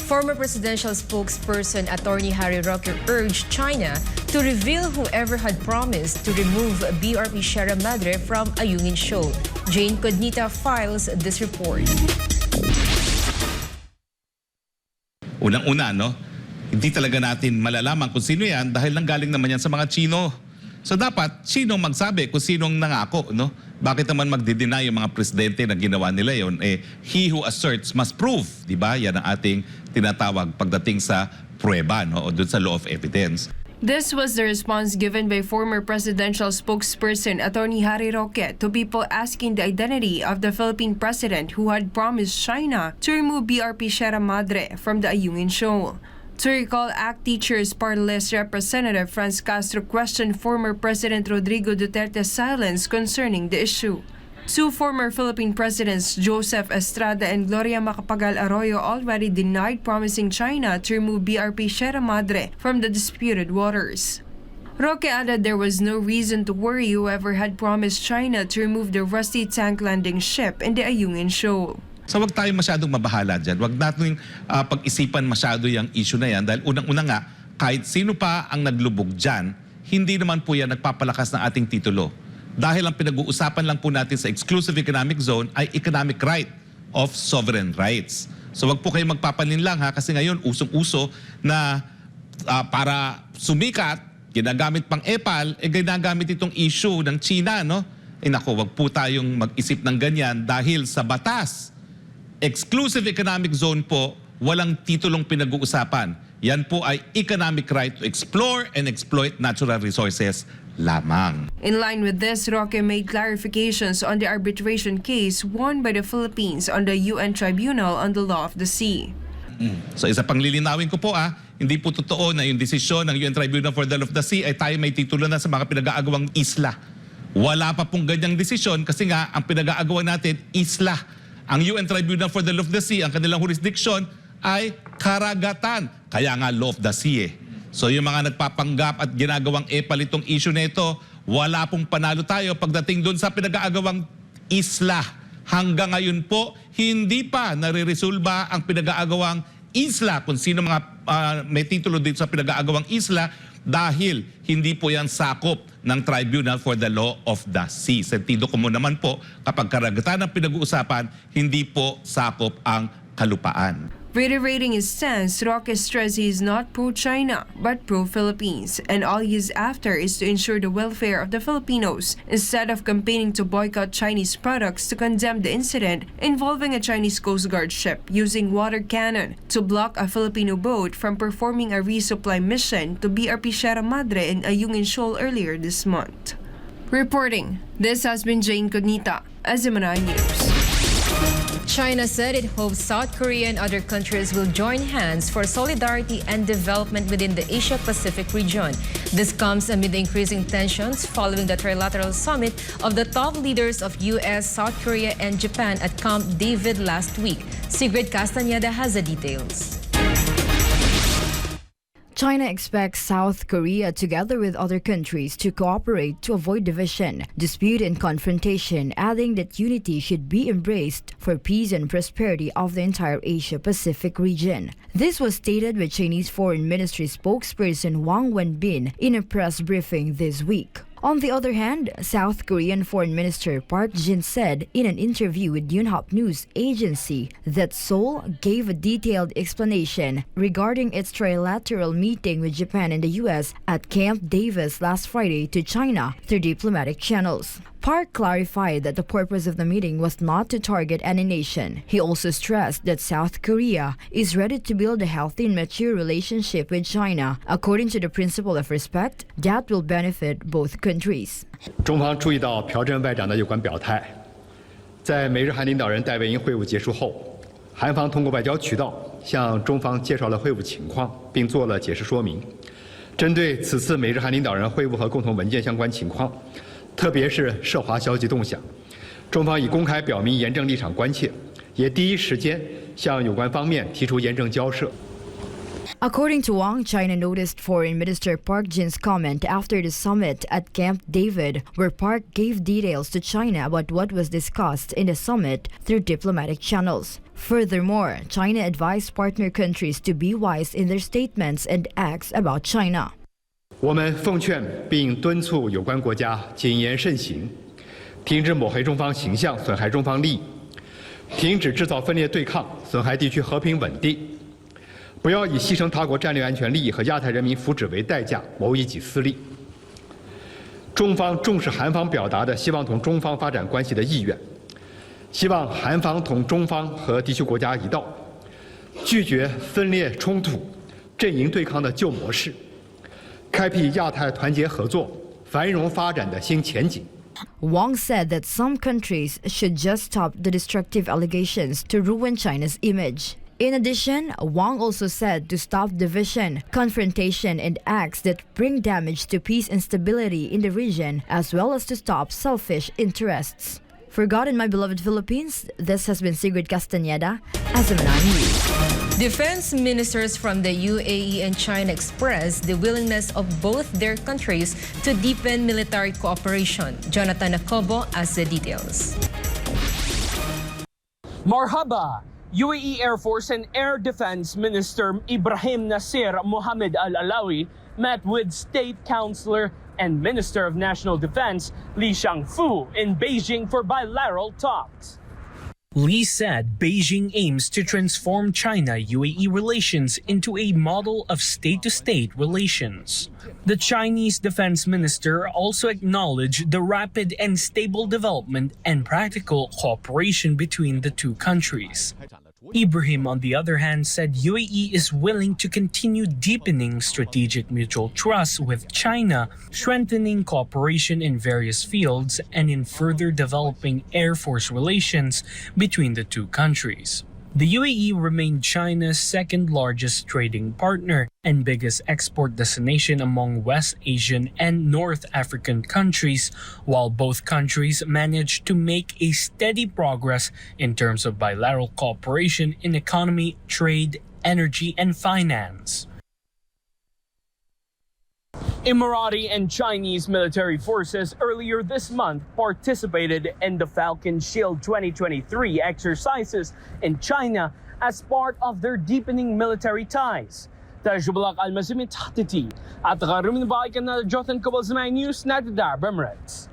Former Presidential Spokesperson Atty. Roque urged China to reveal whoever had promised to remove BRP Sierra Madre from Ayungin Shoal. Jayne Codnita files this report. Unang-una, no? Hindi talaga natin malalaman kung sino yan dahil nanggaling naman yan sa mga Chino. So dapat, sinong magsabi kung sinong nangako, no? Bakit naman magdi-deny yung mga presidente na ginawa nila yon? He who asserts must prove, di ba? Yan ang ating tinatawag pagdating sa prueba, no? O dun sa law of evidence. This was the response given by former Presidential Spokesperson Atty. Roque to people asking the identity of the Philippine president who had promised China to remove BRP Sierra Madre from the Ayungin Shoal. To recall, ACT Teachers Party List Representative Franz Castro questioned former President Rodrigo Duterte's silence concerning the issue. Two former Philippine presidents, Joseph Estrada and Gloria Macapagal Arroyo, already denied promising China to remove BRP Sierra Madre from the disputed waters. Roque added there was no reason to worry whoever had promised China to remove the rusty tank landing ship in the Ayungin Shoal. So wag tayo masyadong mabahala dyan. Wag natin pag-isipan masyado yung issue na yan dahil unang-una nga, kahit sino pa ang naglubog dyan, hindi naman po yan nagpapalakas ng ating titulo. Dahil ang pinag-uusapan lang po natin sa exclusive economic zone ay economic right of sovereign rights. So wag po kayo magpapalinlang ha kasi ngayon usong-uso na para sumikat, ginagamit pang EPAL, ginagamit itong issue ng China, no? Nako, wag po tayong mag-isip ng ganyan dahil sa batas. Exclusive economic zone po, walang titulong pinag-uusapan. Yan po ay economic right to explore and exploit natural resources lamang. In line with this, Roque made clarifications on the arbitration case won by the Philippines on the UN Tribunal on the Law of the Sea. So isa pang lilinawin ko po hindi po totoo na yung desisyon ng UN Tribunal for the Law of the Sea ay tayo may titulo na sa mga pinag-aagawang isla. Wala pa pong ganyang desisyon kasi nga ang pinag-aagawan natin isla. Ang UN Tribunal for the Law of the Sea, ang kanilang jurisdiction ay karagatan. Kaya nga Law of the Sea So yung mga nagpapanggap at ginagawang EPAL itong issue na ito, wala pong panalo tayo pagdating doon sa pinag-aagawang isla. Hanggang ngayon po, hindi pa nare-resolba ang pinag-aagawang isla kung sino mga may titulo dito sa pinag-aagawang isla dahil hindi po yan sakop ng Tribunal for the Law of the Sea. Sentido ko mo naman po, kapag karagatan ang pinag-uusapan, hindi po sakop ang kalupaan. Reiterating his stance, Roque stressed he is not pro-China, but pro-Philippines, and all he is after is to ensure the welfare of the Filipinos, instead of campaigning to boycott Chinese products to condemn the incident involving a Chinese Coast Guard ship using water cannon to block a Filipino boat from performing a resupply mission to BRP Sierra Madre in Ayungin Shoal earlier this month. Reporting, this has been Jayne Codnita, SMNI News. China said it hopes South Korea and other countries will join hands for solidarity and development within the Asia-Pacific region. This comes amid the increasing tensions following the trilateral summit of the top leaders of U.S., South Korea, and Japan at Camp David last week. Sigrid Castañeda has the details. China expects South Korea, together with other countries, to cooperate to avoid division, dispute and confrontation, adding that unity should be embraced for peace and prosperity of the entire Asia-Pacific region. This was stated by Chinese Foreign Ministry spokesperson Wang Wenbin in a press briefing this week. On the other hand, South Korean Foreign Minister Park Jin said in an interview with Yonhap News Agency that Seoul gave a detailed explanation regarding its trilateral meeting with Japan and the U.S. at Camp Davis last Friday to China through diplomatic channels. Park clarified that the purpose of the meeting was not to target any nation. He also stressed that South Korea is ready to build a healthy and mature relationship with China according to the principle of respect that will benefit both countries. 中方注意到朴正外长的有关表态，在美日韩领导人戴维营会晤结束后，韩方通过外交渠道向中方介绍了会晤情况，并做了解释说明。针对此次美日韩领导人会晤和共同文件相关情况， 特别是涉华消息动向，中方已公开表明严正立场关切，也第一时间向有关方面提出严正交涉。According to Wang, China noticed Foreign Minister Park Jin's comment after the summit at Camp David, where Park gave details to China about what was discussed in the summit through diplomatic channels. Furthermore, China advised partner countries to be wise in their statements and acts about China. 我们奉劝并敦促有关国家谨言慎行，停止抹黑中方形象，损害中方利益，停止制造分裂对抗，损害地区和平稳定。 不要以牺牲他国战略安全利益和亚太人民福祉为代价谋一己私利。中方重视韩方表达的希望同中方发展关系的意愿，希望韩方同中方和地区国家一道，拒绝分裂冲突、阵营对抗的旧模式，开辟亚太团结合作、繁荣发展的新前景。 Wang said that some countries should just stop the destructive allegations to ruin China's image. In addition, Wang also said to stop division, confrontation, and acts that bring damage to peace and stability in the region, as well as to stop selfish interests. For God and my beloved Philippines, this has been Sigrid Castañeda, SMNI News. Defense ministers from the UAE and China expressed the willingness of both their countries to deepen military cooperation. Jonathan Acobo has the details. Marhaba! UAE Air Force and Air Defense Minister Ibrahim Nasir Mohammed Al Alawi met with State Councilor and Minister of National Defense Li Shangfu in Beijing for bilateral talks. Li said Beijing aims to transform China-UAE relations into a model of state-to-state relations. The Chinese defense minister also acknowledged the rapid and stable development and practical cooperation between the two countries. Ibrahim, on the other hand, said UAE is willing to continue deepening strategic mutual trust with China, strengthening cooperation in various fields, and in further developing Air Force relations between the two countries. The UAE remained China's second largest trading partner and biggest export destination among West Asian and North African countries, while both countries managed to make a steady progress in terms of bilateral cooperation in economy, trade, energy, and finance. Emirati and Chinese military forces earlier this month participated in the Falcon Shield 2023 exercises in China as part of their deepening military ties. Tajubalak Almazimit Hatiti at the Garumin Baikan Jotan Kabal News Natadar Bemrets.